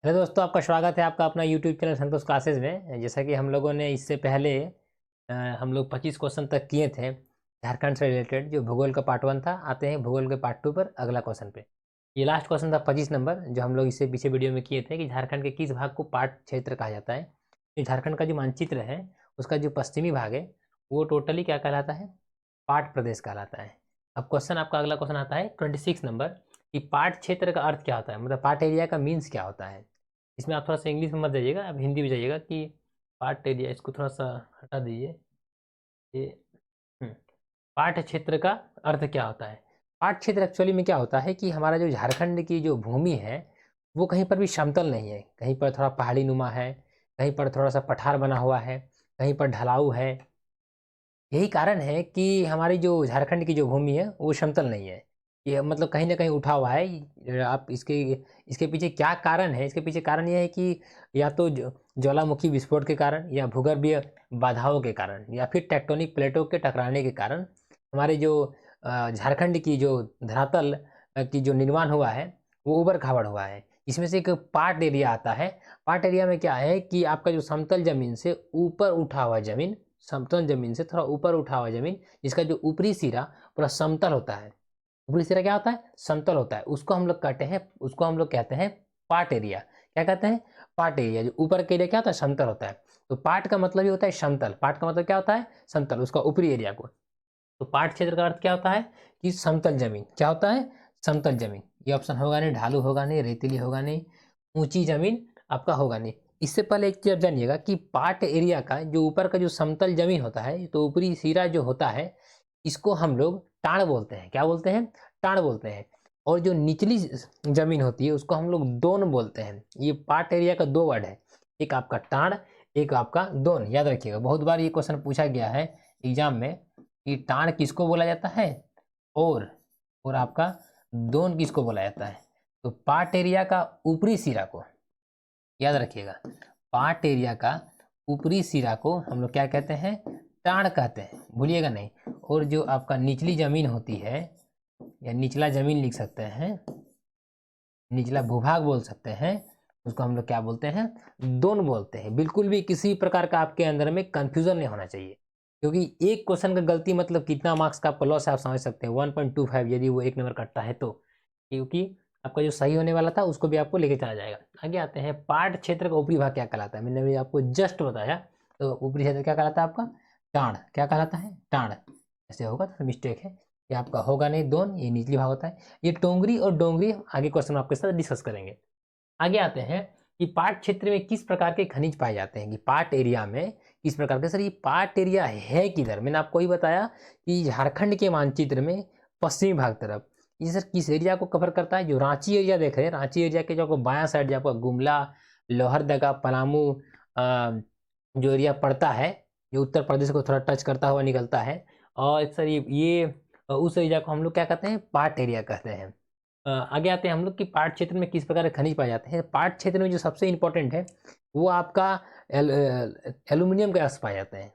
Hello दोस्तों, आपका स्वागत है आपका अपना यूट्यूब चैनल संतोष क्लासेज में। जैसा कि हम लोगों ने इससे पहले हम लोग 25 क्वेश्चन तक किए थे झारखंड से रिलेटेड। जो भूगोल का पार्ट 1 था, आते हैं भूगोल के पार्ट 2 पर अगला क्वेश्चन पे। ये लास्ट क्वेश्चन था 25 नंबर, जो हम लोग इससे पीछे वीडियो में किए थे कि झारखंड के किस भाग को पाट क्षेत्र कहा जाता है। तो झारखंड का जो मानचित्र है उसका जो पश्चिमी भाग है वो टोटली क्या कहलाता है? पाट प्रदेश कहलाता है। अब क्वेश्चन आपका अगला क्वेश्चन आता है 26 नंबर कि पाट क्षेत्र का अर्थ क्या होता है, मतलब पाट एरिया का मीन्स क्या होता है। इसमें आप थोड़ा सा इंग्लिश में मत जाइएगा, आप हिंदी में जाइएगा कि पार्ट एरिया, इसको थोड़ा सा हटा दीजिए ये। हम्म, पाट क्षेत्र का अर्थ क्या होता है? पाट क्षेत्र एक्चुअली में क्या होता है कि हमारा जो झारखंड की जो भूमि है वो कहीं पर भी समतल नहीं है, कहीं पर थोड़ा पहाड़ी नुमा है, कहीं पर थोड़ा सा पठार बना हुआ है, कहीं पर ढलाऊ है। यही कारण है कि हमारी जो झारखंड की जो भूमि है वो समतल नहीं है। ये मतलब कहीं न कहीं उठा हुआ है। आप इसके इसके पीछे क्या कारण है? इसके पीछे कारण ये है कि या तो ज्वालामुखी विस्फोट के कारण, या भूगर्भीय बाधाओं के कारण, या फिर टेक्टोनिक प्लेटों के टकराने के कारण हमारे जो झारखंड की जो धरातल की जो निर्माण हुआ है वो ऊबड़-खाबड़ हुआ है। इसमें से एक पाट एरिया आता है। पाट एरिया में क्या है कि आपका जो समतल ज़मीन से ऊपर उठा हुआ ज़मीन, समतल ज़मीन से थोड़ा ऊपर उठा हुआ ज़मीन, जिसका जो ऊपरी सिरा पूरा समतल होता है। ऊपरी सिरा क्या होता है? समतल होता है। उसको हम लोग कहते हैं पाट एरिया। क्या कहते हैं? पाट एरिया। जो ऊपर का एरिया क्या होता है? समतल होता है। तो पाट का मतलब ये होता है समतल। पाट का मतलब क्या होता है? समतल, उसका ऊपरी एरिया को। तो पाट क्षेत्र का अर्थ क्या होता है कि समतल जमीन। क्या होता है? समतल जमीन। ये ऑप्शन होगा नहीं, ढालू होगा नहीं, रेतीली होगा नहीं, ऊंची जमीन आपका होगा नहीं। इससे पहले एक चीज जानिएगा कि पाट एरिया का जो ऊपर का जो समतल जमीन होता है, तो ऊपरी सिरा जो होता है इसको हम लोग टाड़ बोलते हैं। क्या बोलते हैं? टाड़ बोलते हैं। और जो निचली जमीन होती है उसको हम लोग दोन बोलते हैं। ये पाट एरिया का दो वर्ड है, एक आपका टाड़, एक आपका दोन। याद रखिएगा, बहुत बार ये क्वेश्चन पूछा गया है एग्जाम में कि टाण किसको बोला जाता है और आपका दोन किसको बोला जाता है। तो पार्ट एरिया का ऊपरी सिरा को याद रखिएगा, पार्ट एरिया का ऊपरी सिरा को हम लोग क्या कहते हैं? टाण कहते हैं, भूलिएगा नहीं। और जो आपका निचली जमीन होती है, या निचला जमीन लिख सकते हैं, निचला भूभाग बोल सकते हैं, उसको हम लोग क्या बोलते हैं? दोन बोलते हैं। बिल्कुल भी किसी प्रकार का आपके अंदर में कंफ्यूजन नहीं होना चाहिए, क्योंकि एक क्वेश्चन का गलती मतलब कितना मार्क्स का आपका लॉस है, आप समझ सकते हैं 1.25 यदि वो एक नंबर कटता है तो। क्योंकि आपका जो सही होने वाला था उसको भी आपको लेके चला जाएगा। आगे आते हैं, पाट क्षेत्र का ऊपरी भाग क्या कहलाता है? मैंने भी आपको जस्ट बताया। तो ऊपरी क्षेत्र क्या कहलाता है आपका? टाण। क्या कहलाता है? टाण। ऐसे होगा तो मिस्टेक है, ये आपका होगा नहीं दोन, ये निचली भाग होता है। ये टोंगरी और डोंगरी आगे क्वेश्चन आपके साथ डिस्कस करेंगे। आगे आते हैं कि पाट क्षेत्र में किस प्रकार के खनिज पाए जाते हैं, कि पाट एरिया में किस प्रकार के। सर ये पाट एरिया है किधर? मैंने आपको ही बताया कि झारखंड के मानचित्र में पश्चिमी भाग तरफ। ये सर किस एरिया को कवर करता है? जो रांची एरिया देख रहे हैं, रांची एरिया के जो आपको बायां साइड जो आपका गुमला, लोहरदगा, पलामू जो एरिया पड़ता है, जो उत्तर प्रदेश को थोड़ा टच करता हुआ निकलता है। और सर ये उस एरिया को हम लोग क्या कहते हैं? पाट एरिया कहते हैं। आगे आते हैं हम लोग कि पाट क्षेत्र में किस प्रकार के खनिज पाए जाते हैं। पाट क्षेत्र में जो सबसे इंपॉर्टेंट है वो आपका एल्यूमिनियम के पाए जाते हैं,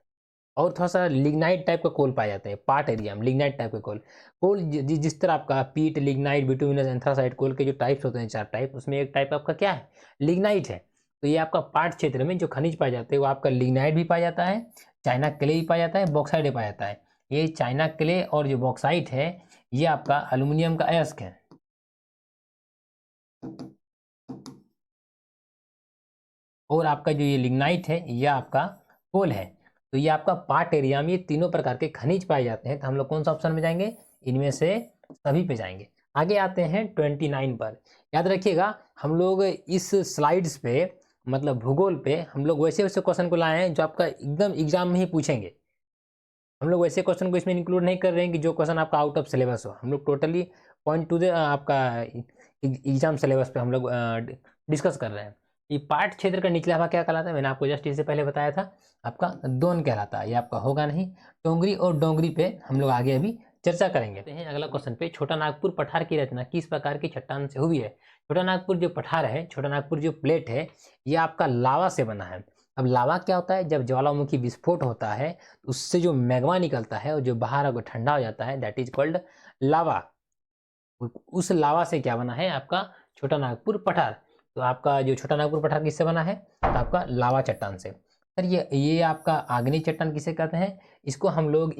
और थोड़ा सा लिग्नाइट टाइप का कोल पाए जाते हैं। पाट एरिया में लिग्नाइट टाइप का कोल कोल जिस तरह आपका पीट, लिग्नाइट, बिटुमिनस, एंथ्रासाइट कोल के जो टाइप्स होते हैं, चार टाइप, उसमें एक टाइप आपका क्या है? लिग्नाइट है। तो ये आपका पाट क्षेत्र में जो खनिज पाए जाते हैं वो आपका लिग्नाइट भी पाया जाता है, चाइना क्ले भी पाया जाता है, बॉक्साइट भी पाया जाता है। ये चाइना क्ले और जो बॉक्साइट है ये आपका अल्यूमिनियम का अयस्क है। और आपका जो ये लिग्नाइट है ये आपका कोल है। तो ये आपका पार्ट एरिया में ये तीनों प्रकार के खनिज पाए जाते हैं। तो हम लोग कौन सा ऑप्शन में जाएंगे? इनमें से सभी पे जाएंगे। आगे आते हैं 29 पर। याद रखिएगा, हम लोग इस स्लाइड्स पे, मतलब भूगोल पे, हम लोग वैसे वैसे क्वेश्चन को लाए हैं जो आपका एकदम एग्जाम में ही पूछेंगे। हम लोग वैसे क्वेश्चन को इसमें इंक्लूड नहीं कर रहे हैं कि जो क्वेश्चन आपका आउट ऑफ सिलेबस हो। हम लोग टोटली पॉइंट टू द आपका एग्जाम सिलेबस पे हम लोग डिस्कस कर रहे हैं। ये पार्ट क्षेत्र का निचला भाग क्या कहलाता है? मैंने आपको जस्ट इससे पहले बताया था, आपका दोन कहलाता है। ये आपका होगा नहीं। टोंगरी और डोंगरी पे हम लोग आगे अभी चर्चा करेंगे। अगला क्वेश्चन पे, छोटा नागपुर पठार की रचना किस प्रकार की चट्टान से हुई है? छोटा नागपुर जो पठार है, छोटा नागपुर जो प्लेट है, ये आपका लावा से बना है। अब लावा क्या होता है? जब ज्वालामुखी विस्फोट होता है तो उससे जो मैग्मा निकलता है और जो बाहर अगर ठंडा हो जाता है, दैट इज कॉल्ड लावा। उस लावा से क्या बना है? आपका छोटा नागपुर पठार। तो आपका जो छोटा नागपुर पठार किससे बना है, तो आपका लावा चट्टान से। सर ये आपका आग्नेय चट्टान किसे कहते हैं, इसको हम लोग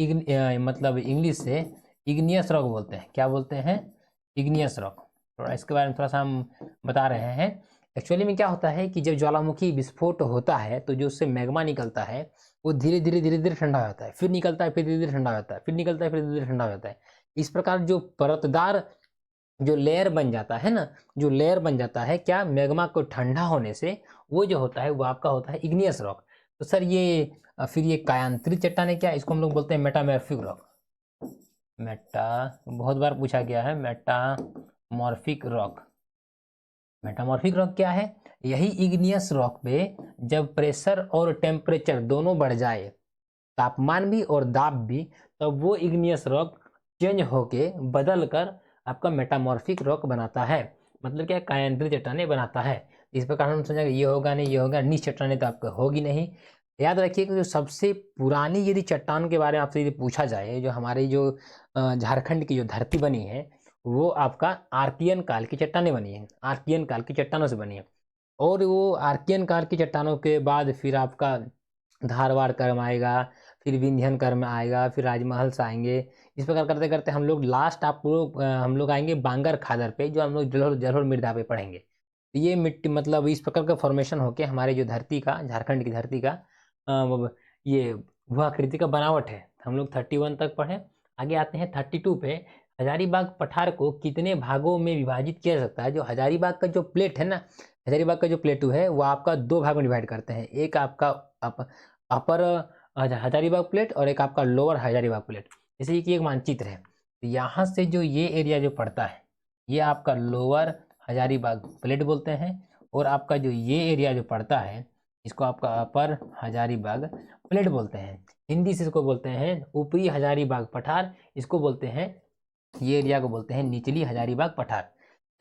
मतलब इंग्लिश से इग्नियस रॉक बोलते हैं। क्या बोलते हैं, इग्नियस रॉक। थोड़ा इसके बारे में थोड़ा सा हम बता रहे हैं। एक्चुअली में क्या होता है कि जब ज्वालामुखी विस्फोट होता है तो जो उससे मैग्मा निकलता है वो धीरे धीरे ठंडा हो जाता है, फिर निकलता है, फिर धीरे धीरे ठंडा हो जाता है, फिर निकलता है, फिर धीरे धीरे ठंडा हो जाता है। इस प्रकार जो परतदार जो लेयर बन जाता है ना, जो लेयर बन जाता है क्या, मैग्मा को ठंडा होने से, वो जो होता है वो आपका होता है इग्नियस रॉक। तो सर ये फिर ये कायांतरित चट्टान है क्या, इसको हम लोग बोलते हैं मेटामॉर्फिक रॉक। बहुत बार पूछा गया है, मेटामॉर्फिक रॉक। मेटामॉर्फिक रॉक क्या है, यही इग्नियस रॉक पे जब प्रेशर और टेम्परेचर दोनों बढ़ जाए, तापमान भी और दाब भी, तब वो इग्नियस रॉक चेंज होके बदल कर आपका मेटामॉर्फिक रॉक बनाता है। मतलब क्या, कायांतरित चट्टानें बनाता है। इस प्रकार हम समझा ये होगा नहीं, ये होगा, नीच चट्टानें तो आपका होगी नहीं। याद रखिए कि जो सबसे पुरानी यदि चट्टान के बारे में आपसे यदि पूछा जाए, जो हमारी जो झारखंड की जो धरती बनी है वो आपका आर्कियन काल की चट्टानें बनी है, आर्कियन काल की चट्टानों से बनी है। और वो आर्कियन काल की चट्टानों के बाद फिर आपका धारवाड़ कर्म आएगा, फिर विंध्यन कर्म आएगा, फिर राजमहल से आएंगे। इस प्रकार करते करते हम लोग लास्ट हम लोग आएंगे बांगर खादर पे, जो हम लोग जलोढ़ मृदा पे पढ़ेंगे। तो ये मिट्टी मतलब इस प्रकार का फॉर्मेशन होके हमारे जो धरती का, झारखंड की धरती का ये भूआकृति का बनावट है। हम लोग 31 तक पढ़े। आगे आते हैं 32 पे। हजारीबाग पठार को कितने भागों में विभाजित किया जा सकता है। जो हजारीबाग का जो प्लेट है ना, हजारीबाग का जो प्लेटू है वो आपका दो भाग में डिवाइड करते हैं। एक आपका अपर हजारीबाग प्लेट और एक आपका लोअर हजारीबाग प्लेट। जैसे कि एक मानचित्र है, तो यहाँ से जो ये एरिया जो पड़ता है ये आपका लोअर हजारीबाग प्लेट बोलते हैं, और आपका जो ये एरिया जो पड़ता है इसको आपका अपर हजारीबाग प्लेट बोलते हैं। हिंदी से इसको बोलते हैं ऊपरी हजारीबाग पठार, इसको बोलते हैं, ये एरिया को बोलते हैं निचली हजारीबाग पठार।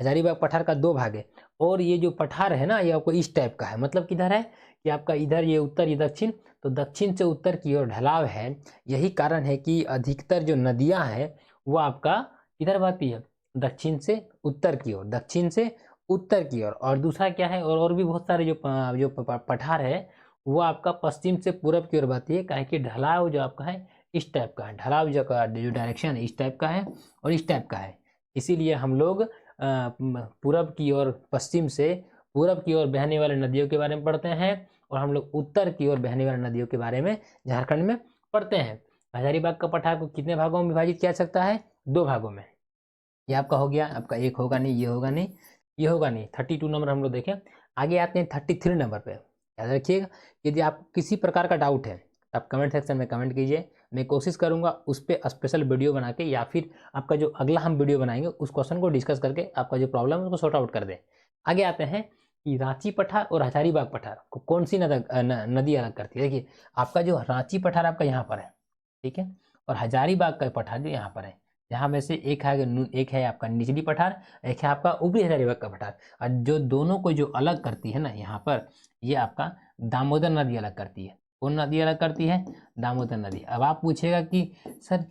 हजारीबाग पठार का दो भाग है, और ये जो पठार है ना ये आपको इस टाइप का है। मतलब किधर है कि आपका इधर ये उत्तर, ये दक्षिण, तो दक्षिण से उत्तर की ओर ढलाव है। यही कारण है कि अधिकतर जो नदियां हैं वो आपका इधर बहती है, दक्षिण से उत्तर की ओर, दक्षिण से उत्तर की ओर। और दूसरा क्या है, और भी बहुत सारे जो पठार है वो आपका पश्चिम से पूरब की ओर बहती है। काहे कि ढलाव जो आपका है इस टाइप का है, ढलाव जो डायरेक्शन है इस टाइप का है और इस टाइप का है। इसीलिए हम लोग पूरब की ओर, पश्चिम से पूरब की ओर बहने वाले नदियों के बारे में पढ़ते हैं, और हम लोग उत्तर की ओर बहने वाली नदियों के बारे में झारखंड में पढ़ते हैं। हजारीबाग का पठार को कितने भागों में विभाजित किया जा सकता है, दो भागों में। ये आपका हो गया, आपका एक होगा नहीं, ये होगा नहीं, ये होगा नहीं। 32 नंबर हम लोग देखें। आगे आते हैं 33 नंबर पे। याद रखिएगा, यदि आपको किसी प्रकार का डाउट है आप कमेंट सेक्शन में कमेंट कीजिए, मैं कोशिश करूंगा उस पर स्पेशल वीडियो बना के, या फिर आपका जो अगला हम वीडियो बनाएंगे उस क्वेश्चन को डिस्कस करके आपका जो प्रॉब्लम है उसको सॉर्ट आउट कर दें। आगे आते हैं कि रांची पठार और हजारीबाग पठार को कौन सी नदी अलग करती है। देखिए आपका जो रांची पठार आपका यहाँ पर है, ठीक है, और हजारीबाग का पठार जो यहाँ पर है, जहाँ में से एक है आपका निचली पठार, एक है आपका ऊपरी हजारीबाग का पठार। और जो दोनों को जो अलग करती है ना यहाँ पर, ये आपका दामोदर नदी अलग करती है। कौन नदी अलग करती है, दामोदर नदी। अब आप पूछेगा कि सर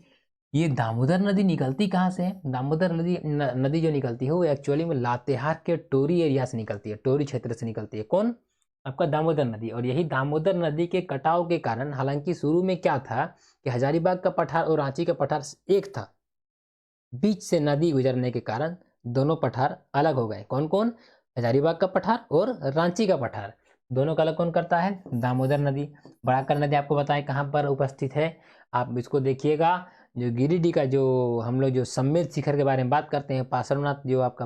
ये दामोदर नदी निकलती कहाँ से है। दामोदर नदी जो निकलती है वो एक्चुअली में लातेहार के टोरी एरिया से निकलती है, टोरी क्षेत्र से निकलती है। कौन, आपका दामोदर नदी। और यही दामोदर नदी के कटाव के कारण, हालांकि शुरू में क्या था कि हजारीबाग का पठार और रांची का पठार एक था, बीच से नदी गुजरने के कारण दोनों पठार अलग हो गए। कौन कौन, हजारीबाग का पठार और रांची का पठार, दोनों का अलग कौन करता है, दामोदर नदी। बड़ाकर नदी आपको बताएं कहाँ पर उपस्थित है, आप इसको देखिएगा। जो गिरिडीह का जो हम लोग जो सम्मेद शिखर के बारे में बात करते हैं, पार्श्वनाथ जो आपका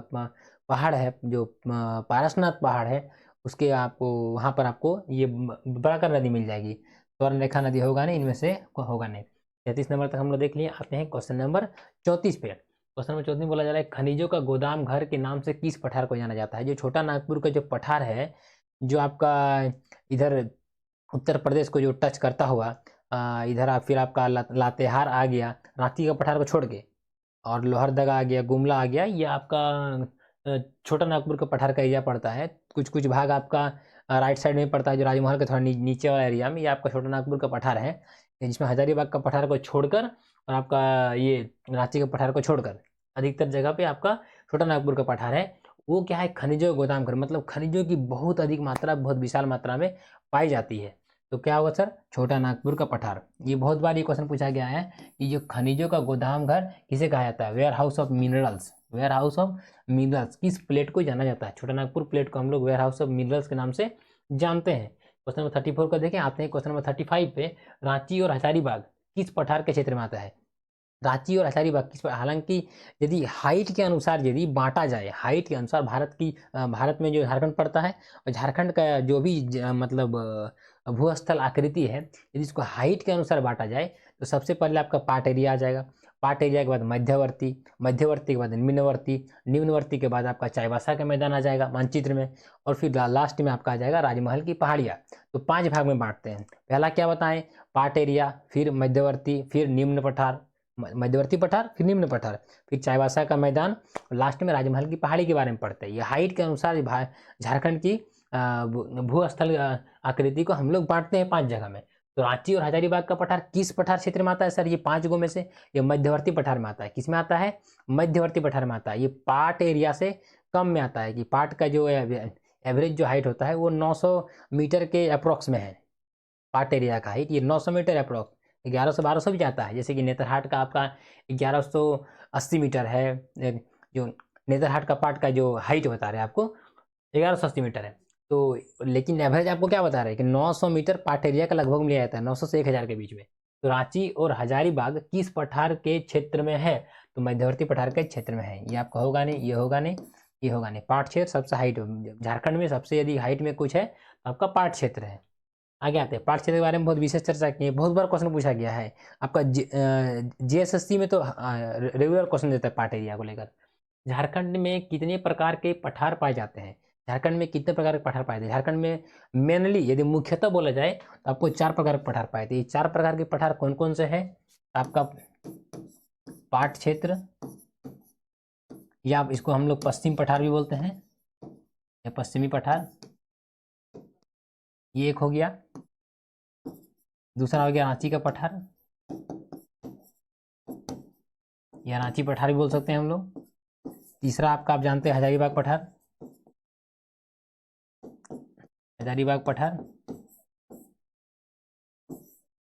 पहाड़ है, जो पारसनाथ पहाड़ है, उसके आपको वहाँ पर आपको ये बड़ाकर नदी मिल जाएगी। स्वर्णरेखा नदी होगा नहीं, इनमें से होगा नहीं। 33 नंबर तक हम लोग देख लिए। आते हैं क्वेश्चन नंबर 34 पे। क्वेश्चन नंबर 34 में बोला जा रहा है खनिजों का गोदाम घर के नाम से किस पठार को जाना जाता है। जो छोटा नागपुर का जो पठार है, जो आपका इधर उत्तर प्रदेश को जो टच करता हुआ, इधर आप फिर आपका लातेहार आ गया, रांची का पठार को छोड़ के, और लोहरदगा आ गया, गुमला आ गया, ये आपका छोटा नागपुर का पठार का एरिया पड़ता है। कुछ कुछ भाग आपका राइट साइड में पड़ता है, जो राजमहल के थोड़ा नीचे वाला एरिया में, ये आपका छोटा नागपुर का पठार है, जिसमें हजारीबाग का पठार को छोड़कर और आपका ये रांची के पठार को छोड़कर अधिकतर जगह पे आपका छोटा नागपुर का पठार है। वो क्या है, खनिजों का गोदाम घर, मतलब खनिजों की बहुत अधिक मात्रा, बहुत विशाल मात्रा में पाई जाती है। तो क्या होगा सर, छोटा नागपुर का पठार। ये बहुत बार ये क्वेश्चन पूछा गया है कि जो खनिजों का गोदाम घर किसे कहा जाता है, warehouse of minerals. Warehouse of minerals किस प्लेट को जाना जाता है, छोटा नागपुर प्लेट को हम लोग वेयर हाउस ऑफ मिनरल्स के नाम से जानते हैं। क्वेश्चन नंबर 34 को देखें, आते हैं क्वेश्चन नंबर 35 पे। रांची और हजारीबाग किस पठार के क्षेत्र में आता है। रांची और हजारीबाग किस, हालांकि यदि हाइट के अनुसार यदि बांटा जाए, हाइट के अनुसार भारत में जो झारखंड पड़ता है, और झारखंड का जो भी मतलब भूस्थल आकृति है, यदि इसको हाइट के अनुसार बांटा जाए तो सबसे पहले आपका पार्ट एरिया आ जाएगा। पार्ट एरिया के बाद मध्यवर्ती, मध्यवर्ती के बाद निम्नवर्ती, निम्नवर्ती के बाद आपका चाईबासा का मैदान आ जाएगा मानचित्र में, और फिर लास्ट में आपका आ जाएगा राजमहल की पहाड़ियाँ। तो 5 भाग में बांटते हैं। पहला क्या बताएं, पार्ट एरिया, फिर मध्यवर्ती, फिर निम्न पठार, मध्यवर्ती पठार, फिर निम्न पठार, फिर चाईबासा का मैदान, लास्ट में राजमहल की पहाड़ी के बारे में पढ़ते हैं। ये हाइट के अनुसार झारखंड की भूस्थल आकृति को हम लोग बांटते हैं 5 जगह में। तो रांची और हजारीबाग का पठार किस पठार क्षेत्र में आता है सर, ये 5 गो में से ये मध्यवर्ती पठार में आता है। किस में आता है, मध्यवर्ती पठार में आता है। ये पार्ट एरिया से कम में आता है, कि पार्ट का जो एवरेज जो हाइट होता है वो 900 मीटर के अप्रोक्स में है। पार्ट एरिया का हाइट ये 900 मीटर अप्रोक्स, 1100-1200 भी जाता है। जैसे कि नेतरहाट का आपका 1180 मीटर है, जो नेतरहाट का पार्ट का जो हाइट बता रहे हैं आपको 1180 मीटर है। तो लेकिन एवरेज आपको क्या बता रहे हैं कि 900 मीटर पार्ट एरिया का लगभग मिल जाता है, 900 से 1000 के बीच में। तो रांची और हजारीबाग किस पठार के क्षेत्र में है, तो मध्यवर्ती पठार के क्षेत्र में है। ये आपका होगा नहीं, ये होगा नहीं, ये होगा नहीं। पाट क्षेत्र सबसे हाइट, झारखंड में सबसे यदि हाइट में कुछ है तो आपका पाट क्षेत्र है। आगे आते हैं, पाट क्षेत्र के बारे में बहुत विशेष चर्चा की है, बहुत बार क्वेश्चन पूछा गया है आपका जीएसएससी में, तो रेगुलर क्वेश्चन देता है पाट एरिया को लेकर। झारखंड में कितने प्रकार के पठार पाए जाते हैं, झारखंड में कितने प्रकार के पठार पाए जाते हैं। झारखंड में मेनली यदि मुख्यतः बोला जाए तो आपको 4 प्रकार के पठार पाए जाते हैं। ये 4 प्रकार के पठार कौन कौन से हैं, आपका पाट क्षेत्र, या इसको हम लोग पश्चिम पठार भी बोलते हैं, या पश्चिमी पठार, ये एक हो गया। दूसरा हो गया रांची का पठार, या रांची पठार भी बोल सकते हैं हम लोग। तीसरा आपका आप जानते हैं हजारीबाग पठार, हजारीबाग पठार।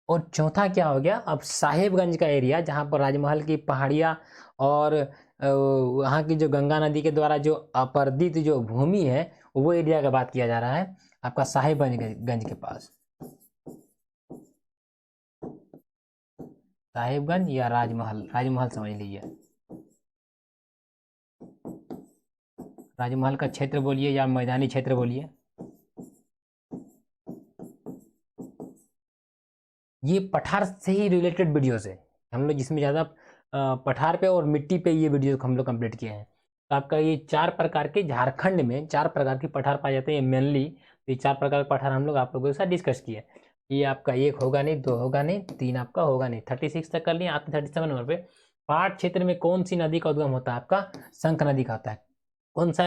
और चौथा क्या हो गया, अब साहेबगंज का एरिया, जहाँ पर राजमहल की पहाड़ियाँ और वहाँ की जो गंगा नदी के द्वारा जो अपर्दित जो भूमि है, वो एरिया का बात किया जा रहा है आपका साहेबगंज के पास। साहेबगंज या राजमहल, राजमहल समझ लीजिए, राजमहल का क्षेत्र बोलिए या मैदानी क्षेत्र बोलिए। ये पठार से ही रिलेटेड वीडियोस है हम लोग, जिसमें ज़्यादा पठार पे और मिट्टी पे ये वीडियो हम लोग कंप्लीट किए हैं। तो आपका ये 4 प्रकार के, झारखंड में 4 प्रकार के पठार पाए जाते हैं मेनली। ये 4 प्रकार के पठार हम लोग आप लोगों के साथ डिस्कस किए। ये आपका 1 होगा नहीं, 2 होगा नहीं, 3 आपका होगा नहीं। 36 तक कर लिए, आते 37 नंबर पे। पाट क्षेत्र में कौन सी नदी का उद्गम होता है, आपका शंख नदी का होता है। कौन सा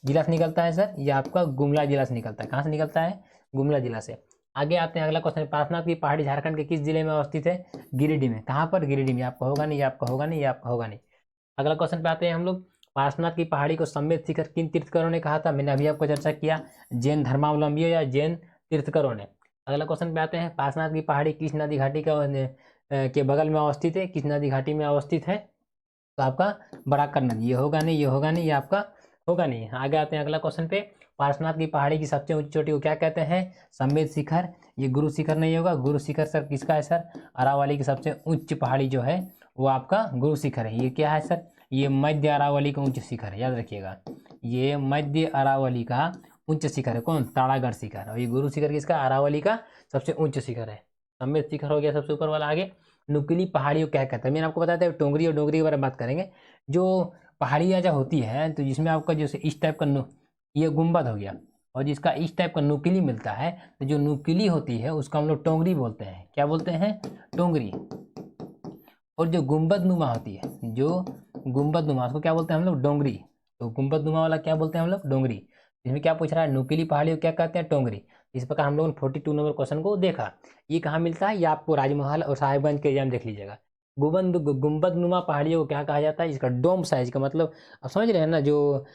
जिला से निकलता है सर, ये आपका गुमला जिला से निकलता है। कहाँ से निकलता है, गुमला जिला से। आगे आते हैं, अगला क्वेश्चन, पारसनाथ की पहाड़ी झारखंड के किस जिले में अवस्थित है, गिरिडीह में। कहाँ पर, गिरिडीह में। आपका होगा नहीं, ये आपका होगा नहीं, ये आपका होगा नहीं। अगला क्वेश्चन पे आते हैं हम लोग, पारसनाथ की पहाड़ी को समेत शिखर किन तीर्थकरों ने कहा था। मैंने अभी आपको चर्चा किया, जैन धर्मावलंबियों या जैन तीर्थकरों ने। अगला क्वेश्चन पे आते हैं, पारसनाथ की पहाड़ी किस नदी घाटी के बगल में अवस्थित है, किस नदी घाटी में अवस्थित है, तो आपका बराकर नदी। ये होगा नहीं, ये होगा नहीं, ये आपका होगा नहीं। आगे आते हैं अगला क्वेश्चन पे, पारसनाथ की पहाड़ी की सबसे ऊंची चोटी को क्या कहते हैं, समेत शिखर। ये गुरु शिखर नहीं होगा, गुरु शिखर सर किसका है सर, अरावली की सबसे उच्च पहाड़ी जो है वो आपका गुरु शिखर है। ये क्या है सर, ये मध्य अरावली का उच्च शिखर है, याद रखिएगा। ये मध्य अरावली का उच्च शिखर है, कौन, ताड़ागढ़ शिखर। और ये गुरु शिखर किसका, अरावली का सबसे उच्च शिखर है। समेत शिखर हो गया सबसे ऊपर वाला। आगे नुकीली पहाड़ियों क्या कहते हैं, मैंने आपको बताया था टोंगरी और डोंगरी के बारे में बात करेंगे। जो पहाड़ियाँ जब होती है तो जिसमें आपका जैसे इस टाइप का ये गुंबद हो गया, और जिसका इस टाइप का नुकीली मिलता है, तो जो नुकीली होती है उसको हम लोग टोंगरी बोलते हैं। क्या बोलते हैं, टोंगरी। और जो गुंबद नुमा होती है, जो गुंबद नुमा, उसको क्या बोलते हैं हम लोग, डोंगरी। तो गुंबद नुमा वाला क्या बोलते हैं हम लोग, डोंगरी। इसमें क्या पूछ रहा है, नुकीली पहाड़ियों क्या कहते हैं, टोंगरी। इस प्रकार हम लोगों ने 42 नंबर क्वेश्चन को देखा। ये कहाँ मिलता है, ये आपको राजमहल और साहिबगंज के एग्जाम देख लीजिएगा। गुंबदनुमा पहाड़ियों को क्या कहा जाता है? इसका डोम साइज का मतलब आप समझ रहे हैं ना, जो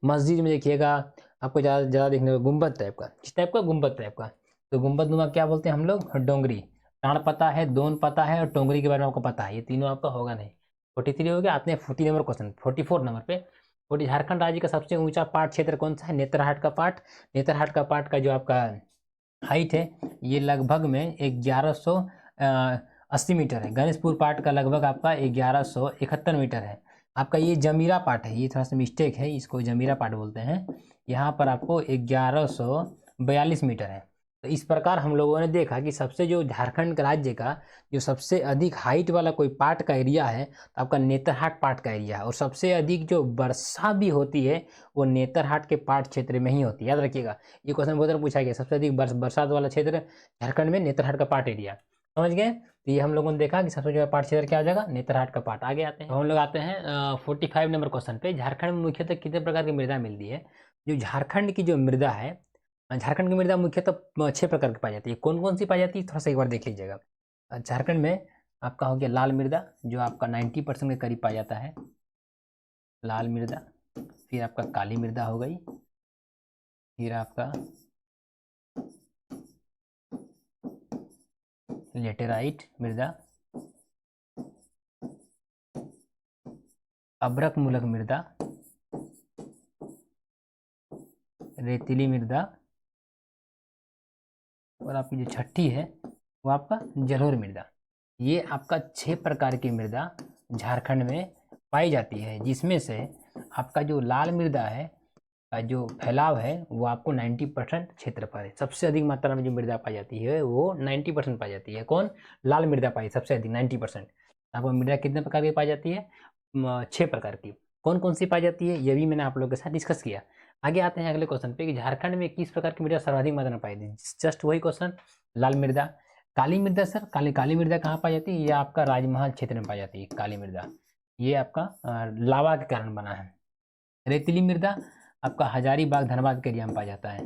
मस्जिद में देखिएगा आपको ज़्यादा ज़्यादा देखने को गुंबद टाइप का, किस टाइप का? गुंबद टाइप का। तो गुंबदनुमा क्या बोलते हैं हम लोग? डोंगरी। टाण पता है, दोन पता है और टोंगरी के बारे में आपको पता है, ये तीनों आपका होगा नहीं। 43 हो गया। आते हैं 40 नंबर क्वेश्चन, 44 नंबर पे। झारखंड राज्य का सबसे ऊंचा पाट क्षेत्र कौन सा है? नेतरहाट का पाट। नेतरहाट का पाट का जो आपका हाइट है ये लगभग में 1180 मीटर है। गणेशपुर पाट का लगभग आपका 1171 मीटर है। आपका ये जमीरा पाट है, ये थोड़ा सा मिस्टेक है, इसको जमीरा पाट बोलते हैं। यहाँ पर आपको 1142 मीटर है। तो इस प्रकार हम लोगों ने देखा कि सबसे जो झारखंड राज्य का जो सबसे अधिक हाइट वाला कोई पाट का एरिया है तो आपका नेतरहाट पाट का एरिया है, और सबसे अधिक जो वर्षा भी होती है वो नेतरहाट के पाट क्षेत्र में ही होती है। याद रखिएगा, ये क्वेश्चन बहुत बार पूछा गया, सबसे अधिक बरसात वाला क्षेत्र झारखंड में नेतरहाट का पाट एरिया। समझ गए? तो ये हम लोगों ने देखा कि सबसे जो पाट क्षेत्र क्या हो जाएगा? नेतरहाट का पाट। आगे आते हैं, हम लोग आते हैं 45 नंबर क्वेश्चन पे। झारखंड में मुख्यतः कितने प्रकार की मृदा मिलती है? जो झारखंड की जो मृदा है, झारखंड की मृदा मुख्यतः 6 प्रकार की पाई जाती है। कौन कौन सी पाई जाती है थोड़ा सा एक बार देख लीजिएगा। झारखंड में आपका हो गया लाल मृदा, जो आपका 90% के करीब पाया जाता है, लाल मृदा। फिर आपका काली मृदा हो गई, फिर आपका लेटेराइट मृदा, अभ्रक मूलक मृदा, रेतीली मृदा, और आपकी जो छठी है वो आपका जलोढ़ मृदा। ये आपका 6 प्रकार की मृदा झारखंड में पाई जाती है, जिसमें से आपका जो लाल मृदा है का जो फैलाव है वो आपको 90% क्षेत्र पर है। सबसे अधिक मात्रा में जो मृदा पाई जाती है वो 90% पाई जाती है। कौन? लाल मृदा पाई सबसे अधिक 90%। आपको मृदा कितने प्रकार की पाई जाती है? 6 प्रकार की। कौन कौन सी पाई जाती है ये भी मैंने आप लोगों के साथ डिस्कस किया। आगे आते हैं अगले क्वेश्चन पे कि झारखंड में किस प्रकार की मृदा सर्वाधिक मात्रा में पाई जाती है? जस्ट वही क्वेश्चन, लाल मृदा। काली मृदा सर, काली मृदा कहाँ पाई जाती है? ये आपका राजमहल क्षेत्र में पाई जाती है काली मृदा, ये आपका लावा के कारण बना है। रेतीली मृदा आपका हजारीबाग धनबाद के एरिया में पाया जाता है,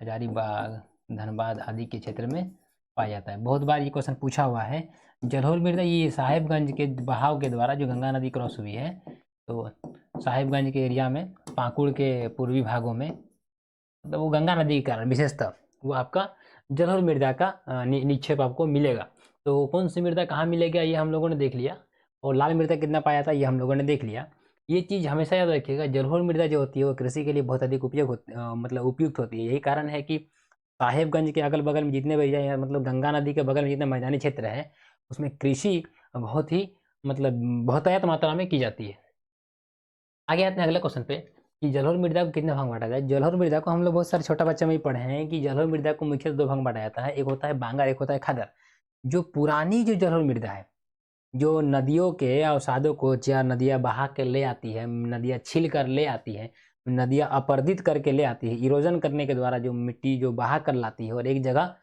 हजारीबाग धनबाद आदि के क्षेत्र में पाया जाता है। बहुत बार ये क्वेश्चन पूछा हुआ है। जलोढ़ मृदा ये साहेबगंज के बहाव के द्वारा जो गंगा नदी क्रॉस हुई है, तो साहेबगंज के एरिया में पाकुड़ के पूर्वी भागों में, मतलब वो गंगा नदी के कारण विशेषतः वो आपका जलोढ़ मृदा का निक्षेप आपको मिलेगा। तो कौन सी मृदा कहाँ मिलेगा ये हम लोगों ने देख लिया, और लाल मृदा कितना पाया था ये हम लोगों ने देख लिया। ये चीज़ हमेशा याद रखिएगा, जलोढ़ मृदा जो होती है वो कृषि के लिए बहुत अधिक मतलब उपयुक्त होती है। यही कारण है कि साहेबगंज के अगल बगल में जितने भी एरिया, मतलब गंगा नदी के बगल में जितने मैदानी क्षेत्र है उसमें कृषि बहुत ही मतलब बहुतायत मात्रा में की जाती है। आगे आते हैं अगले क्वेश्चन पे कि जलोढ़ मृदा को कितने भाग बांटा जाए? जलोढ़ मृदा को हम लोग बहुत सारे छोटा बच्चे में ही पढ़े हैं कि जलोढ़ मृदा को मुख्यतः 2 भाग में बांटा जाता है, एक होता है बांगर, एक होता है खादर। जो पुरानी जो जलोढ़ मृदा है, जो नदियों के अवसादों को या नदियाँ बहा के ले आती है, नदियाँ छील कर ले आती है, नदियाँ अपरदित करके ले आती है, इरोजन करने के द्वारा जो मिट्टी जो बहा कर लाती है और एक जगह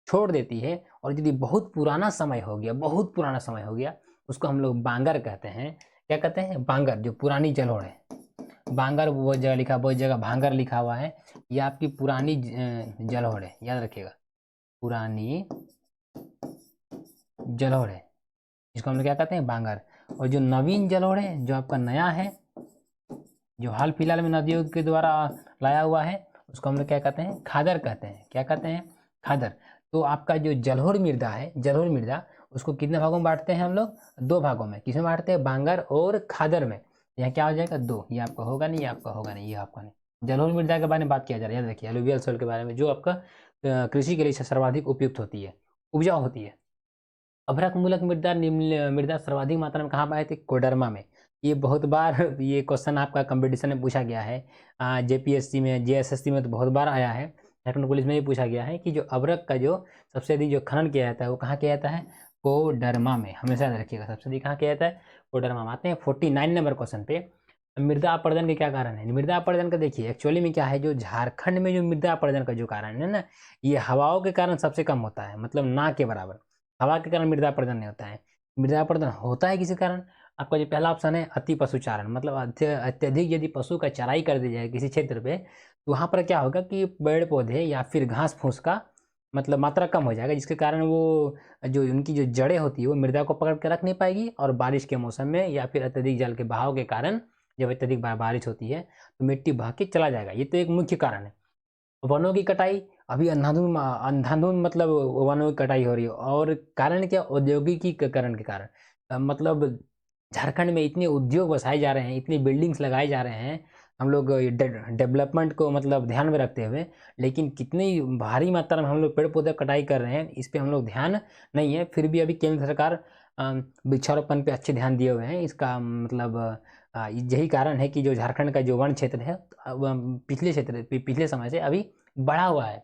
छोड़ देती है, और यदि बहुत पुराना समय हो गया, बहुत पुराना समय हो गया, उसको हम लोग बांगर कहते हैं। क्या कहते हैं? बांगर। जो पुरानी जलोढ़ है, बांगर वो जगह लिखा, वो जगह भांगर लिखा हुआ है, ये आपकी पुरानी जलोढ़ है, याद रखिएगा, पुरानी जलोढ़ है, इसको हम लोग क्या कहते हैं? बांगर। और जो नवीन जलोढ़ है, जो आपका नया है, जो हाल फिलहाल में नदियों के द्वारा लाया हुआ है, उसको हम लोग क्या कहते हैं? खादर कहते हैं। क्या कहते हैं? खादर। तो आपका जो जलोढ़ मृदा है, जलोढ़ मृदा, उसको कितने भागों में बांटते हैं हम लोग? 2 भागों में। किसमें बांटते हैं? बांगर और खादर में। यहाँ क्या हो जाएगा? 2। ये आपका होगा नहीं, ये आपका होगा नहीं, ये आपका नहीं। जलोढ़ मृदा के बारे में बात किया जा रहा है, याद रखिए, एलुवियल सोइल के बारे में, जो आपका कृषि के लिए सर्वाधिक उपयुक्त होती है, उपजाऊ होती है। अभ्रक मूलक मृदा निम्न मृदा सर्वाधिक मात्रा में कहाँ पाए थे? कोडरमा में। ये बहुत बार ये क्वेश्चन आपका कंपटीशन में पूछा गया है, जेपीएससी में, जेएसएससी में तो बहुत बार आया है, झारखंड पुलिस में भी पूछा गया है कि जो अभ्रक का जो सबसे अधिक जो खनन किया जाता है वो कहाँ किया जाता है? कोडरमा में। हमेशा याद रखिएगा, सबसे अधिक कहाँ किया जाता है? कोडरमा में। आते हैं 49 नंबर क्वेश्चन पे। मृदा अपरदन के क्या कारण है? मृदा अपरदन का देखिए एक्चुअली में क्या है, जो झारखंड में जो मृदा अपरदन का जो कारण है ना, ये हवाओं के कारण सबसे कम होता है, मतलब ना के बराबर। हवा के कारण मृदा अपरदन नहीं होता है। मृदा अपरदन होता है किसी कारण? आपका जो पहला ऑप्शन है अति पशुचारण, मतलब अत्यधिक यदि पशु का चराई कर दी जाए किसी क्षेत्र पे, तो वहाँ पर क्या होगा कि पेड़ पौधे या फिर घास फूस का मतलब मात्रा कम हो जाएगा, जिसके कारण वो जो उनकी जो जड़ें होती है वो मृदा को पकड़ के रख नहीं पाएगी, और बारिश के मौसम में या फिर अत्यधिक जल के बहाव के कारण जब अत्यधिक बारिश होती है तो मिट्टी बह के चला जाएगा। ये तो एक मुख्य कारण है। वनों की कटाई, अभी अंधाधुंध मतलब वनों की कटाई हो रही है, और कारण क्या, औद्योगिकीकरण के कारण। मतलब झारखंड में इतने उद्योग बसाए जा रहे हैं, इतनी बिल्डिंग्स लगाए जा रहे हैं, हम लोग डेवलपमेंट को मतलब ध्यान में रखते हुए, लेकिन कितनी भारी मात्रा में हम लोग पेड़ पौधे कटाई कर रहे हैं, इस पे हम लोग ध्यान नहीं है। फिर भी अभी केंद्र सरकार वृक्षारोपण पे अच्छे ध्यान दिए हुए हैं। इसका मतलब यही कारण है कि जो झारखंड का जो वन क्षेत्र है पिछले समय से अभी बढ़ा हुआ है।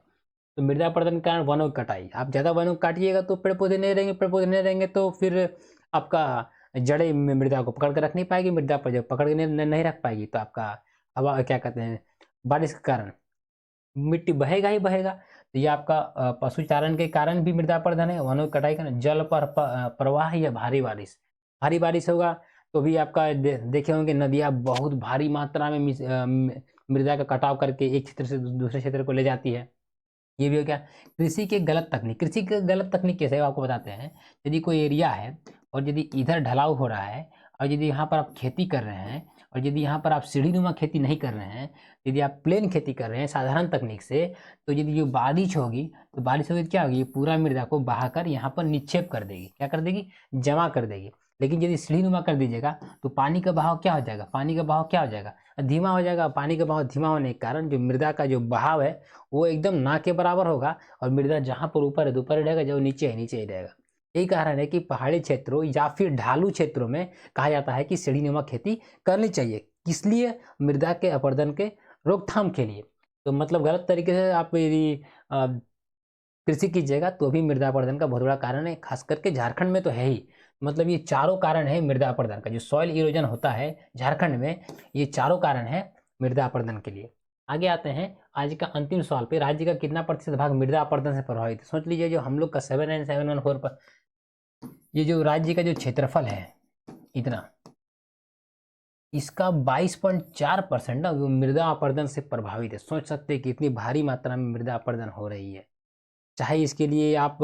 तो मृदा अपरदन के कारण वनों की कटाई, आप ज़्यादा वनों को काटिएगा तो पेड़ पौधे नहीं रहेंगे, पेड़ पौधे नहीं रहेंगे तो फिर आपका जड़ें मृदा को पकड़ के रख नहीं पाएगी, मृदा पर जब पकड़ के नहीं रख पाएगी तो आपका हवा क्या कहते हैं, बारिश के कारण मिट्टी बहेगा ही बहेगा। तो ये आपका पशुचारण के कारण भी मृदा अपरदन है, वनों की कटाई का जल पर प्रवाह या भारी बारिश होगा तो भी आपका देखे होंगे नदियाँ बहुत भारी मात्रा में मृदा का कटाव करके एक क्षेत्र से दूसरे क्षेत्र को ले जाती है। ये भी हो गया। कृषि के गलत तकनीक कैसे है, आपको बताते हैं। यदि कोई एरिया है और यदि इधर ढलाव हो रहा है, और यदि यहाँ पर आप खेती कर रहे हैं, और यदि यहाँ पर आप सीढ़ीनुमा खेती नहीं कर रहे हैं, यदि आप प्लेन खेती कर रहे हैं साधारण तकनीक से, तो यदि ये बारिश होगी तो क्या होगी, ये पूरा मृदा को बहाकर यहाँ पर निक्षेप कर देगी, क्या कर देगी, जमा कर देगी। लेकिन यदि सीढ़ीनुमा कर दीजिएगा तो पानी का बहाव क्या हो जाएगा, धीमा हो जाएगा। पानी का बहाव धीमा होने के कारण जो मृदा का जो बहाव है वो एकदम ना के बराबर होगा, और मृदा जहाँ पर ऊपर है तो ऊपर ही रहेगा, जो नीचे है नीचे ही रहेगा। यही कारण है कि पहाड़ी क्षेत्रों या फिर ढालू क्षेत्रों में कहा जाता है कि सीढ़ीनुमा खेती करनी चाहिए। किस लिए, मृदा के अपरदन के रोकथाम के लिए। तो मतलब गलत तरीके से आप यदि कृषि कीजिएगा तो भी मृदा अपरदन का बहुत बड़ा कारण है, खास करके झारखंड में तो है ही। मतलब ये चारों कारण है मृदा अपरदन का, जो सॉइल इरोजन होता है झारखंड में, ये चारों कारण है मृदा अपरदन के लिए। आगे आते हैं आज का अंतिम सवाल पे, राज्य का कितना प्रतिशत भाग मृदा अपरदन से प्रभावित है। सोच लीजिए जो हम लोग का 79714 पर ये जो राज्य का जो क्षेत्रफल है इतना, इसका 22.4% ना वो मृदा अपरदन से प्रभावित है। सोच सकते हैं कि इतनी भारी मात्रा में मृदा अपरदन हो रही है। चाहे इसके लिए आप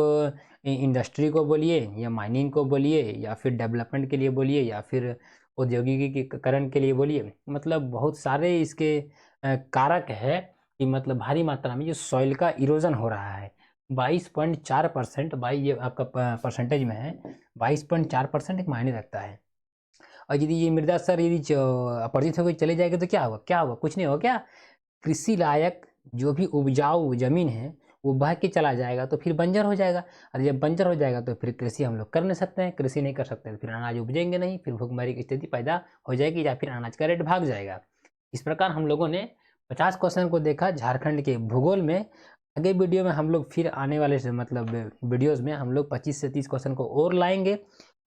इंडस्ट्री को बोलिए, या माइनिंग को बोलिए, या फिर डेवलपमेंट के लिए बोलिए, या फिर औद्योगिकीकरण के लिए बोलिए, मतलब बहुत सारे इसके कारक है कि मतलब भारी मात्रा में जो सॉइल का इरोजन हो रहा है। 22.4%, ये आपका परसेंटेज में है, 22.4% एक मायने रखता है। और यदि ये मृदा सर यदि अपरदित होकर चले जाएगी तो क्या होगा, कुछ नहीं होगा। क्या, कृषि लायक जो भी उपजाऊ जमीन है वो बह के चला जाएगा, तो फिर बंजर हो जाएगा। और जब बंजर हो जाएगा तो फिर कृषि हम लोग कर नहीं सकते हैं, कृषि नहीं कर सकते तो फिर अनाज उपजेंगे नहीं, फिर भूखमरी की स्थिति पैदा हो जाएगी, या फिर अनाज का रेट भाग जाएगा। इस प्रकार हम लोगों ने 50 क्वेश्चन को देखा झारखंड के भूगोल में। आगे वीडियो में हम लोग फिर आने वाले से मतलब वीडियोज़ में हम लोग 25 से 30 क्वेश्चन को और लाएंगे,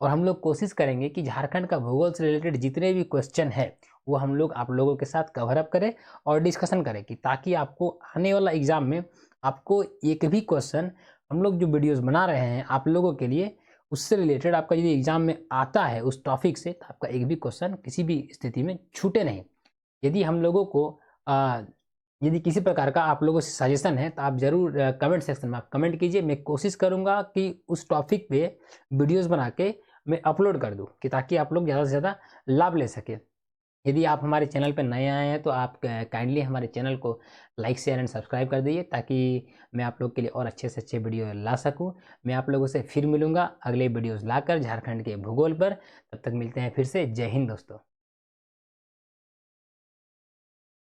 और हम लोग कोशिश करेंगे कि झारखंड का भूगोल से रिलेटेड जितने भी क्वेश्चन है वो हम लोग आप लोगों के साथ कवर अप करें और डिस्कशन करें, कि ताकि आपको आने वाला एग्जाम में आपको एक भी क्वेश्चन, हम लोग जो वीडियोस बना रहे हैं आप लोगों के लिए, उससे रिलेटेड आपका यदि एग्जाम में आता है उस टॉपिक से, तो आपका एक भी क्वेश्चन किसी भी स्थिति में छूटे नहीं। यदि हम लोगों को यदि किसी प्रकार का आप लोगों से सजेशन है तो आप ज़रूर कमेंट सेक्शन में आप कमेंट कीजिए। मैं कोशिश करूँगा कि उस टॉपिक पे वीडियोज़ बना के मैं अपलोड कर दूं, कि ताकि आप लोग ज़्यादा से ज़्यादा लाभ ले सकें। यदि आप हमारे चैनल पर नए आए हैं तो आप काइंडली हमारे चैनल को लाइक शेयर एंड सब्सक्राइब कर दीजिए, ताकि मैं आप लोग के लिए और अच्छे से अच्छे वीडियो ला सकूं। मैं आप लोगों से फिर मिलूंगा अगले वीडियोज़ लाकर झारखंड के भूगोल पर। तब तक मिलते हैं फिर से। जय हिंद दोस्तों।